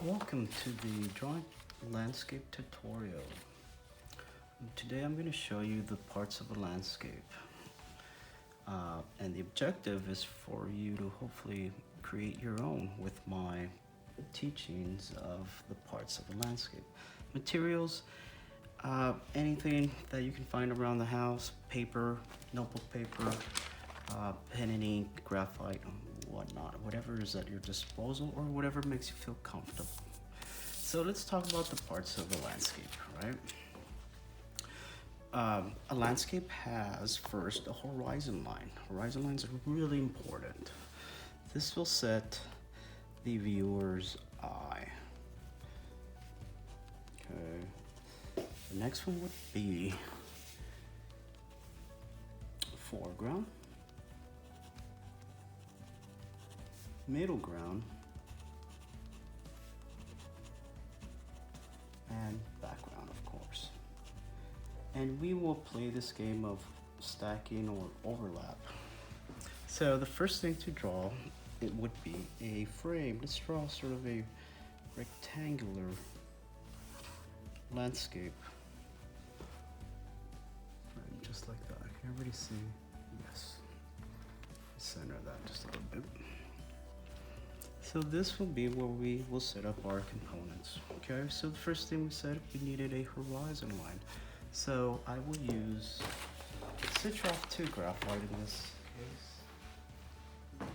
Welcome to the drawing landscape tutorial. Today I'm going to show you the parts of a landscape. And the objective is for you to hopefully create your own with my teachings of the parts of a landscape. Materials, anything that you can find around the house, paper, notebook paper, pen and ink, graphite, whatnot, whatever is at your disposal or whatever makes you feel comfortable. So let's talk about the parts of the landscape, right? A landscape has first a horizon line. Horizon lines are really important. This will set the viewer's eye. Okay. The next one would be foreground, middle ground, and background, of course. And we will play this game of stacking or overlap. So the first thing to draw, it would be a frame. Let's draw sort of a rectangular landscape. Frame just like that. Can everybody see? Yes. Center that just a little bit. So this will be where we will set up our components. Okay, so the first thing we said, we needed a horizon line. So I will use Citrox 2 graphite in this case.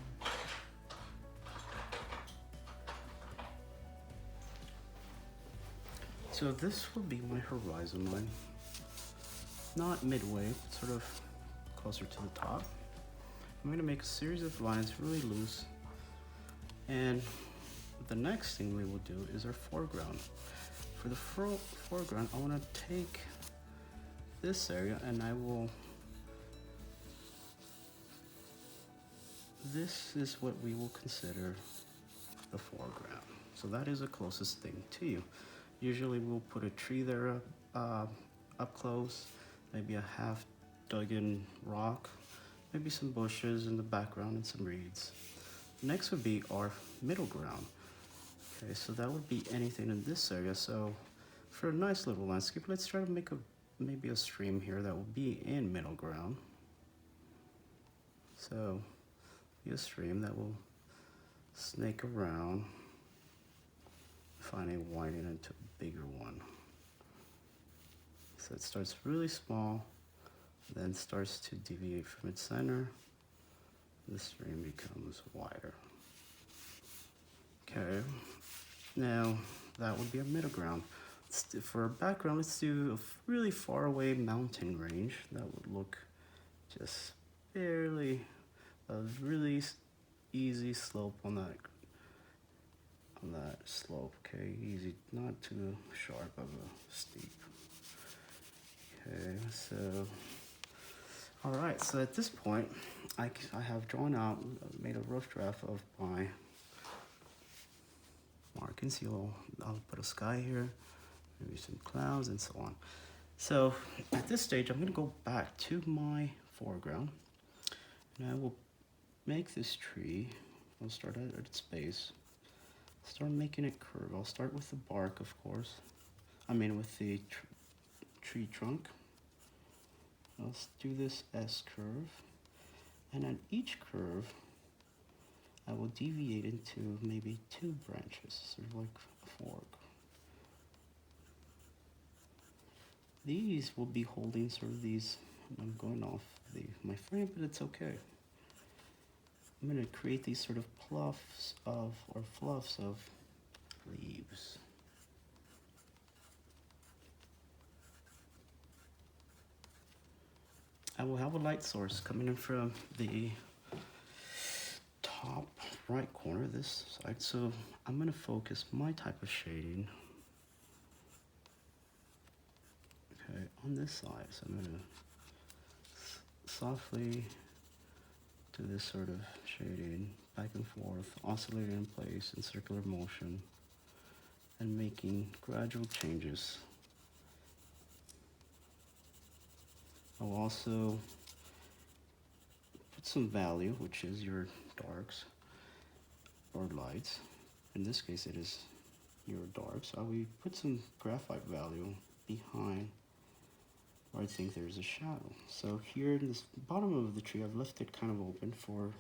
So this will be my horizon line. Not midway, but sort of closer to the top. I'm going to make a series of lines really loose. And the next thing we will do is our foreground. For the foreground, I want to take this area and I will, this is what we will consider the foreground. So that is the closest thing to you. Usually we'll put a tree there up close, maybe a half dug in rock, maybe some bushes in the background and some reeds. Next would be our middle ground. Okay, so that would be anything in this area. So for a nice little landscape, let's try to make maybe a stream here that will be in middle ground. So be a stream that will snake around, finally winding into a bigger one. So it starts really small, then starts to deviate from its center. The stream becomes wider. Okay, now that would be a middle ground. For a background, let's do a really far away mountain range. That would look just barely, a really easy slope on that slope. Okay, easy, not too sharp of a steep. Okay, so all right, so at this point, I have drawn out, made a rough draft of my markings. I'll put a sky here, maybe some clouds and so on. So at this stage, I'm gonna go back to my foreground and I will make this tree. I'll start at its base, start making it curve. I'll start with the bark, of course. I mean with the tree trunk. I'll do this S curve, and on each curve, I will deviate into maybe 2 branches, sort of like a fork. These will be holding sort of these, I'm going off my frame, but it's okay. I'm gonna create these sort of fluffs of leaves. I will have a light source coming in from the top right corner, this side. So I'm gonna focus my type of shading, okay, on this side. So I'm gonna softly do this sort of shading back and forth, oscillating in place in circular motion, and making gradual changes. I'll also put some value, which is your darks or lights. In this case, it is your dark, so we put some graphite value behind where I think there's a shadow. So here in this bottom of the tree, I've left it kind of open for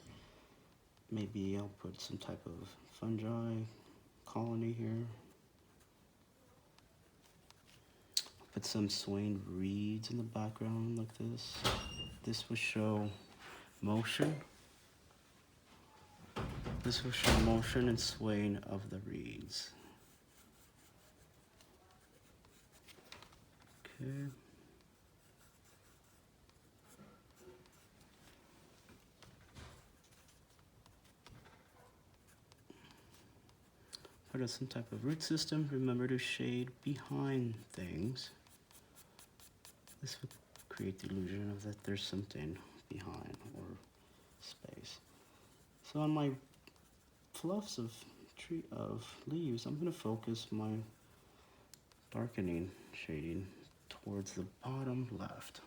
maybe I'll put some type of fungi colony here. Put some swaying reeds in the background like this. This will show motion. This will show motion and swaying of the reeds. Okay. Put some type of root system. Remember to shade behind things. This would create the illusion of that there's something behind or space. So on my fluffs of leaves, I'm going to focus my darkening shading towards the bottom left,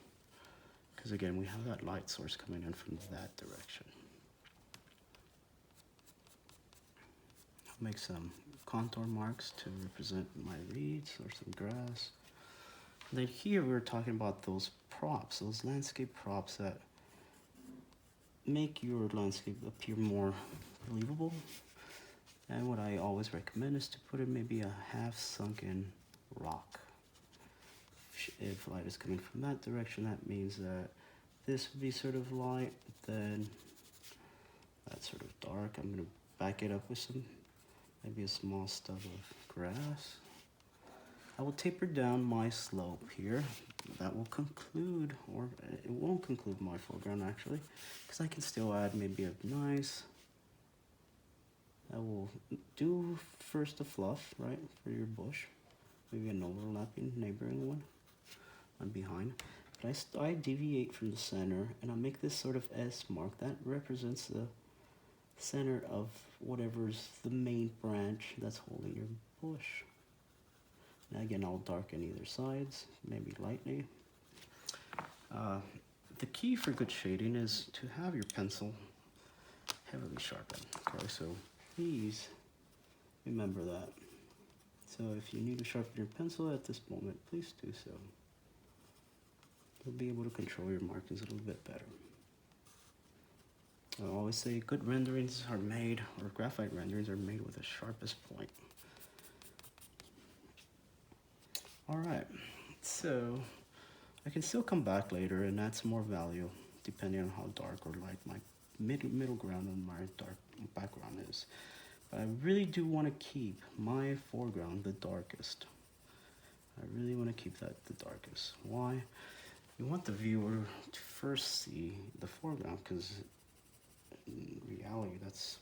because again we have that light source coming in from that direction. I'll make some contour marks to represent my reeds or some grass. And then here we're talking about those props, those landscape props that make your landscape appear more believable. And what I always recommend is to put in maybe a half sunken rock. If light is coming from that direction, that means that this would be sort of light, then that's sort of dark. I'm going to back it up with some, maybe a small stub of grass. I will taper down my slope here. That will conclude, or it won't conclude my foreground actually, because I can still add maybe a nice, I will do first a fluff, right, for your bush. Maybe an overlapping neighboring one behind. But I deviate from the center and I make this sort of S mark that represents the center of whatever's the main branch that's holding your bush. And again, I'll darken either sides, maybe lightly. The key for good shading is to have your pencil heavily sharpened. Okay, so please remember that. So if you need to sharpen your pencil at this moment, please do so. You'll be able to control your markings a little bit better. I always say good renderings are made, or graphite renderings are made with the sharpest point. All right, so I can still come back later and add some more value depending on how dark or light my middle ground and my dark background is. But I really do want to keep my foreground the darkest. I really want to keep that the darkest. Why? You want the viewer to first see the foreground, because in reality that's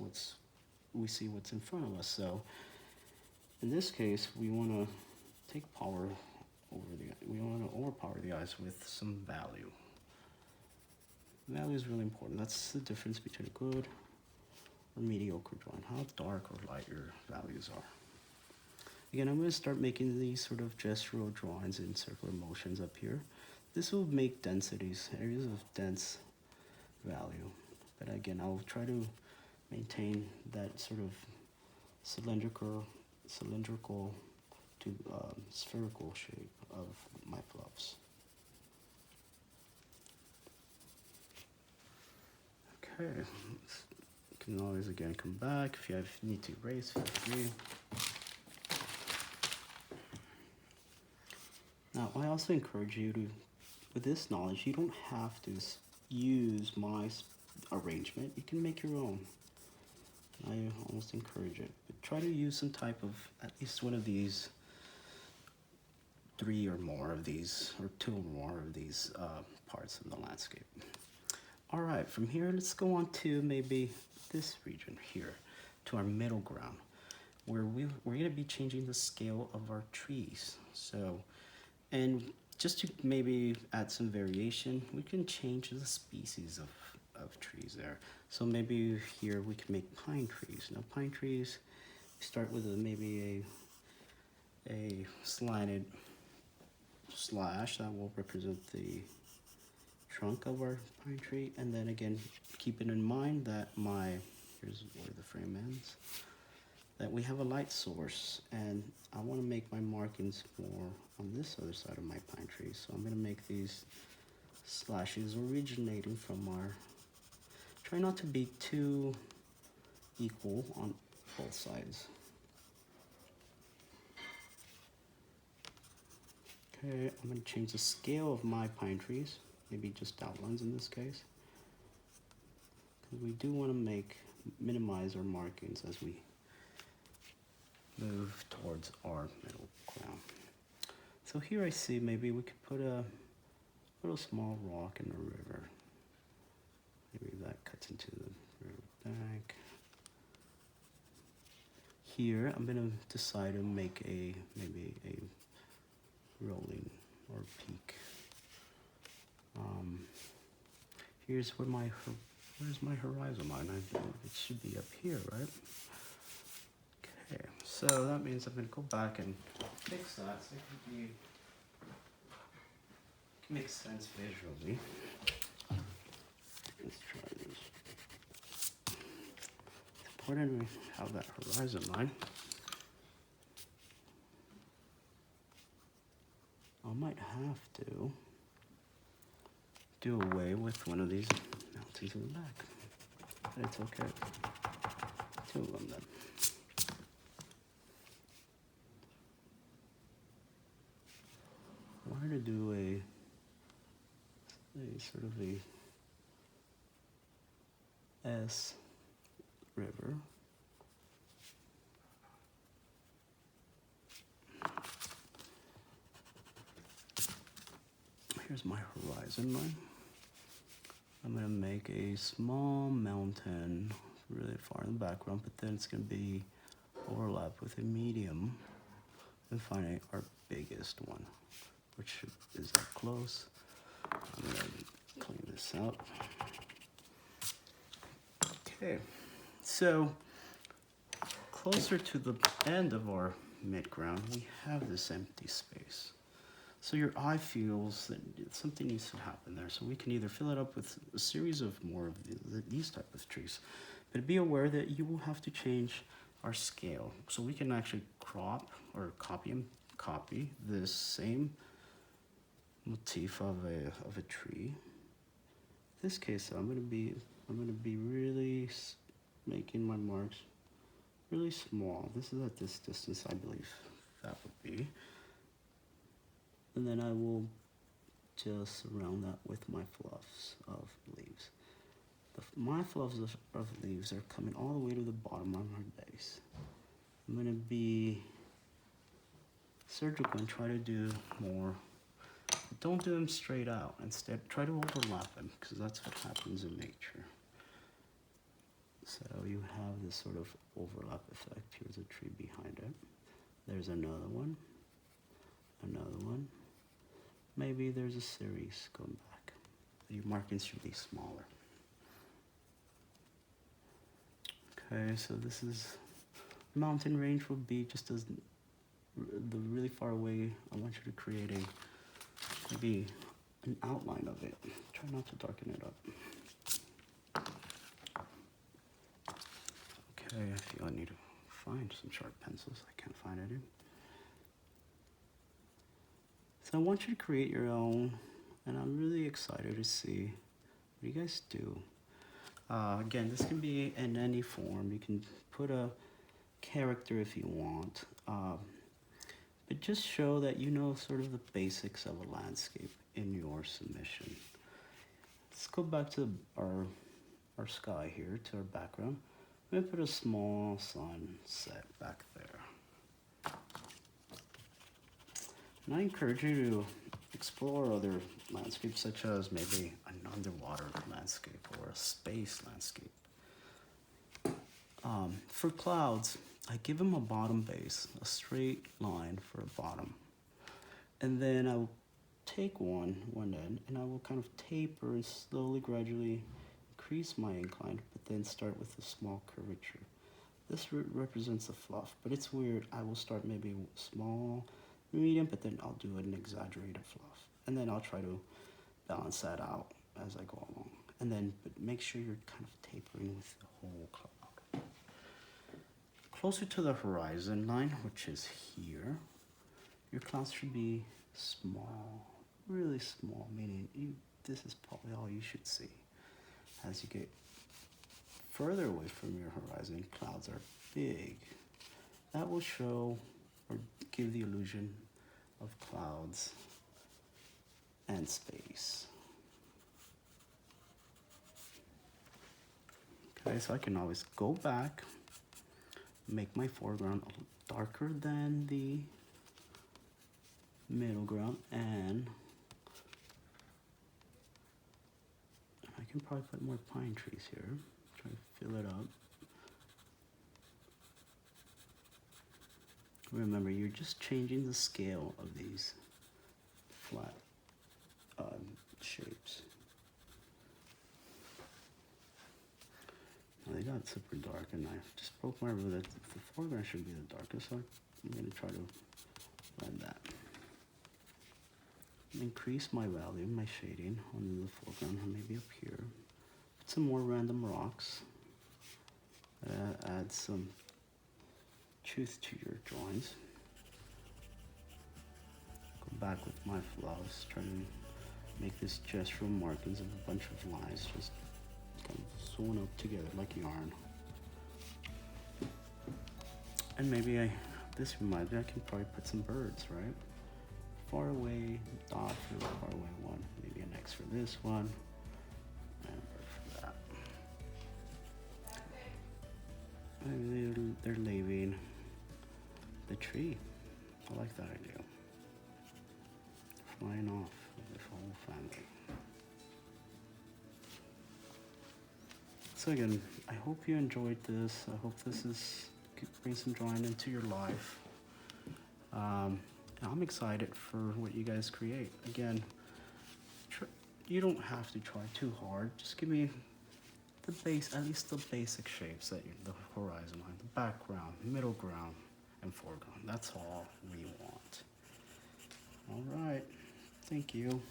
we see what's in front of us. So in this case, we want to take power over we want to overpower the eyes with some value. Value is really important. That's the difference between a good or mediocre drawing, how dark or light your values are. Again, I'm going to start making these sort of gestural drawings in circular motions up here. This will make densities, areas of dense value. But again, I'll try to maintain that sort of cylindrical to spherical shape of my fluffs. Okay, you can always again come back if you need to erase, feel free. Now, I also encourage you to, with this knowledge, you don't have to use my arrangement. You can make your own. I almost encourage it. But try to use some type of, at least one of these, 3 or more of these, or 2 or more of these parts of the landscape. All right, from here, let's go on to maybe this region here, to our middle ground, where we're going to be changing the scale of our trees. So, and just to maybe add some variation, we can change the species of trees there. So maybe here we can make pine trees. Now pine trees, start with maybe a slanted slash that will represent the trunk of our pine tree, and then again keeping in mind that here's where the frame ends, that we have a light source, and I want to make my markings more on this other side of my pine tree. So I'm going to make these slashes originating from our, try not to be too equal on both sides. Okay, I'm going to change the scale of my pine trees, maybe just outlines in this case, because we do want to minimize our markings as we move towards our middle ground. So here I see maybe we could put a little small rock in the river. Maybe that cuts into the river bank. Here I'm going to decide to make maybe a rolling or peak. Here's where's my horizon line? It should be up here, right? Okay, so that means I'm going to go back and fix that so it can make sense visually. Let's try this. It's important we have that horizon line. I might have to do away with one of these mountains in the back, but it's okay. Two of them then. I wanted to do a sort of a S river. Here's my horizon line. I'm going to make a small mountain really far in the background, but then it's going to be overlapped with a medium and find our biggest one, which is up close. I'm going to clean this out. Okay, so closer to the end of our midground, we have this empty space. So your eye feels that something needs to happen there. So we can either fill it up with a series of more of these type of trees, but be aware that you will have to change our scale. So we can actually crop or copy this same motif of a tree. In this case, I'm gonna be really making my marks really small. This is at this distance, I believe that would be. And then I will just surround that with my fluffs of leaves. My fluffs of leaves are coming all the way to the bottom of my base. I'm going to be surgical and try to do more. Don't do them straight out. Instead, try to overlap them, because that's what happens in nature. So you have this sort of overlap effect. Here's a tree behind it. There's another one. Another one. Maybe there's a series going back. Your markings should be smaller. Okay, so this is mountain range will be just as the really far away. I want you to create maybe an outline of it. Try not to darken it up. Okay, I feel I need to find some sharp pencils. I can't find any. So I want you to create your own, and I'm really excited to see what you guys do. Again, this can be in any form. You can put a character if you want, but just show that you know sort of the basics of a landscape in your submission. Let's go back to our sky here, to our background. I'm gonna put a small sunset back there. And I encourage you to explore other landscapes, such as maybe an underwater landscape or a space landscape. For clouds, I give them a bottom base, a straight line for a bottom. And then I will take one end, and I will kind of taper and slowly, gradually increase my incline, but then start with a small curvature. This represents a fluff, but it's weird. I will start maybe small, medium, but then I'll do an exaggerated fluff. And then I'll try to balance that out as I go along. And then, but make sure you're kind of tapering with the whole cloud. closer to the horizon line, which is here, your clouds should be small, really small, meaning this is probably all you should see. As you get further away from your horizon, clouds are big. That will show or give the illusion of clouds and space. Okay, so I can always go back, make my foreground a little darker than the middle ground, and I can probably put more pine trees here. Try to fill it up. Remember, you're just changing the scale of these flat shapes. Now they got super dark, and I just broke my rule that the foreground should be the darkest, so I'm going to try to blend that. Increase my value, my shading on the foreground, or maybe up here. Put some more random rocks. Add some truth to your drawings. Go back with my fluffs, try to make this gestural markings of a bunch of lines, just kind of sewn up together like yarn. And maybe this reminds me, I can probably put some birds, right? Far away dot for the far away one, maybe an X for this one, and a bird for that. Maybe they're leaving the tree. I like that idea. Flying off with the whole family. So again, I hope you enjoyed this. I hope this could bring some drawing into your life. I'm excited for what you guys create. Again, you don't have to try too hard. Just give me the base, at least the basic shapes that the horizon line, the background, middle ground, and foreground. That's all we want. All right. Thank you.